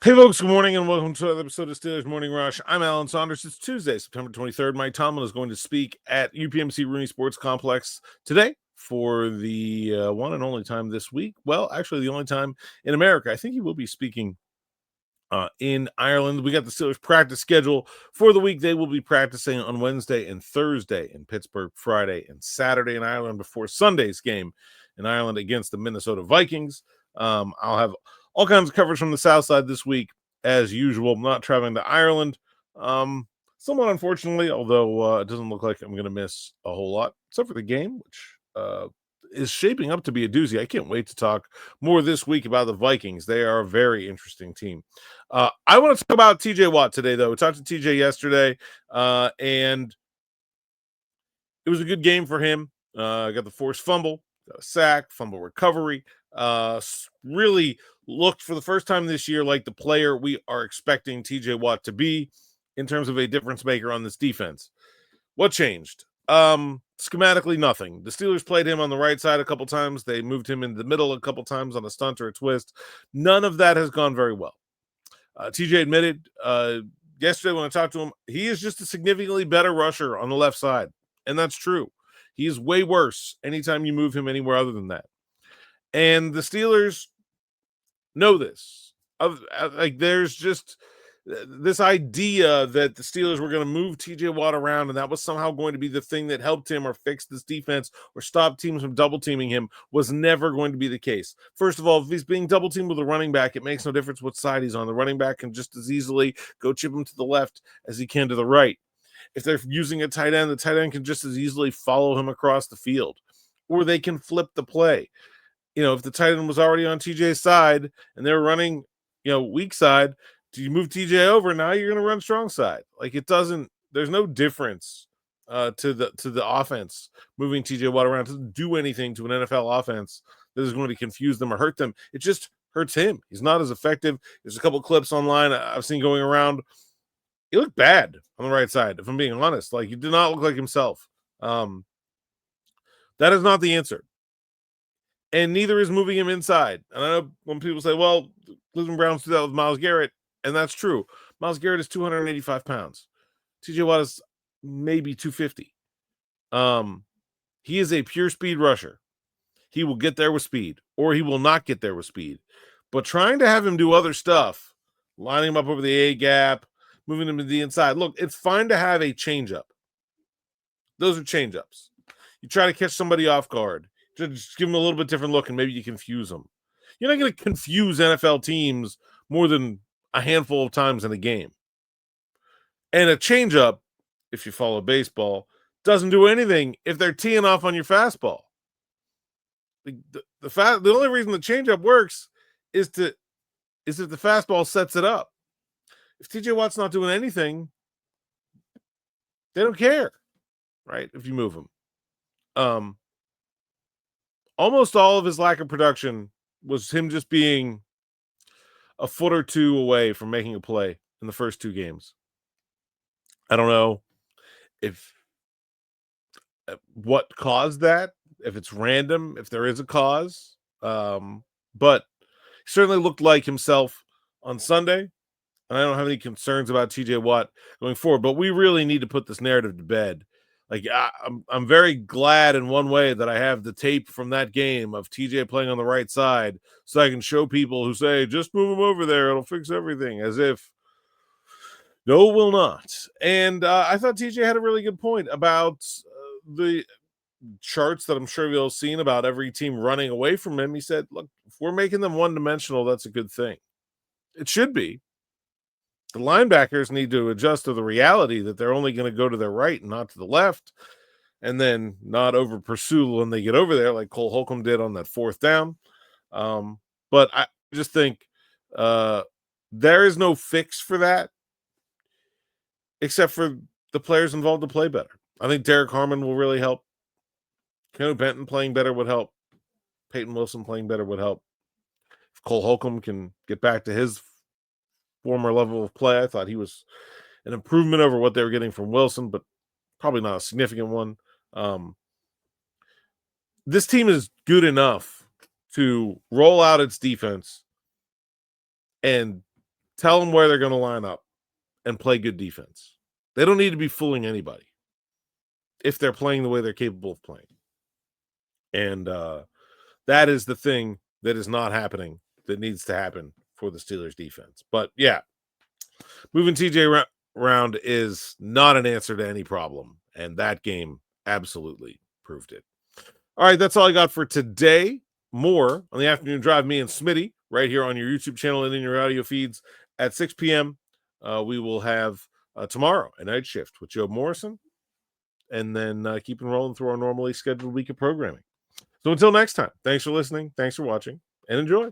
Hey folks, good morning and welcome to another episode of Steelers Morning Rush. I'm Alan Saunders. It's Tuesday, September 23rd. Mike Tomlin is going to speak at UPMC Rooney Sports Complex today for the one and only time this week. Well, actually the only time in America. I think he will be speaking in Ireland. We got the Steelers practice schedule for the week. They will be practicing on Wednesday and Thursday in Pittsburgh, Friday and Saturday in Ireland before Sunday's game in Ireland against the Minnesota Vikings. I'll have all kinds of coverage from the South Side this week, as usual. I'm not traveling to Ireland, somewhat unfortunately, although it doesn't look like I'm going to miss a whole lot, except for the game, which is shaping up to be a doozy. I can't wait to talk more this week about the Vikings. They are a very interesting team. I want to talk about TJ Watt today, though. We talked to TJ yesterday, and it was a good game for him. Got the forced fumble, got a sack, fumble recovery. Really looked for the first time this year like the player we are expecting TJ Watt to be in terms of a difference maker on this defense. What changed? Schematically, nothing. The Steelers played him on the right side a couple times. They moved him into the middle a couple times on a stunt or a twist. None of that has gone very well. TJ admitted yesterday when I talked to him, he is just a significantly better rusher on the left side. And that's true. He is way worse anytime you move him anywhere other than that. And the Steelers know this. There's just this idea that the Steelers were going to move TJ Watt around and that was somehow going to be the thing that helped him or fix this defense or stop teams from double teaming him was never going to be the case. First of all, if he's being double teamed with a running back, it makes no difference what side he's on. The running back can just as easily go chip him to the left as he can to the right. If they're using a tight end, the tight end can just as easily follow him across the field, or they can flip the play. If the tight end was already on TJ's side and they're running, weak side, do you move TJ over? Now you're going to run strong side. There's no difference to the offense moving TJ Watt around. It doesn't do anything to an NFL offense that is going to confuse them or hurt them. It just hurts him. He's not as effective. There's a couple clips online I've seen going around. He looked bad on the right side, if I'm being honest. He did not look like himself. That is not the answer. And neither is moving him inside. And I know when people say, well, Cleveland Browns do that with Myles Garrett, and that's true. Myles Garrett is 285 pounds. TJ Watt is maybe 250. He is a pure speed rusher. He will get there with speed, or he will not get there with speed. But trying to have him do other stuff, lining him up over the A gap, moving him to the inside. Look, it's fine to have a changeup. Those are changeups. You try to catch somebody off guard. Just give them a little bit different look and maybe you confuse them. You're not going to confuse NFL teams more than a handful of times in a game. And a changeup, if you follow baseball, doesn't do anything if they're teeing off on your fastball. The only reason the changeup works is if the fastball sets it up. If TJ Watt's not doing anything, they don't care, right? If you move him. Almost all of his lack of production was him just being a foot or two away from making a play in the first two games. I don't know if what caused that, if it's random, if there is a cause. But he certainly looked like himself on Sunday. And I don't have any concerns about TJ Watt going forward, but we really need to put this narrative to bed. I'm very glad in one way that I have the tape from that game of TJ playing on the right side so I can show people who say, just move him over there, it'll fix everything, as if, no, it will not. And I thought TJ had a really good point about the charts that I'm sure you'll seen about every team running away from him. He said, look, if we're making them one-dimensional, that's a good thing. It should be. The linebackers need to adjust to the reality that they're only going to go to their right and not to the left, and then not over pursue when they get over there, like Cole Holcomb did on that fourth down. But I just think there is no fix for that, except for the players involved to play better. I think Derek Harmon will really help. Keanu Benton playing better would help. Peyton Wilson playing better would help. If Cole Holcomb can get back to his former level of play, I thought he was an improvement over what they were getting from Wilson, but probably not a significant one. This team is good enough to roll out its defense and Tell them where they're going to line up and play good defense. They don't need to be fooling anybody if they're playing the way they're capable of playing. And that is the thing that is not happening that needs to happen for the Steelers defense. But yeah, moving TJ around is not an answer to any problem. And that game absolutely proved it. All right, that's all I got for today. More on the afternoon drive, me and Smitty, right here on your YouTube channel and in your audio feeds at 6 p.m. We will have tomorrow a night shift with Joe Morrison, and then keeping rolling through our normally scheduled week of programming. So until next time, thanks for listening, thanks for watching, and enjoy.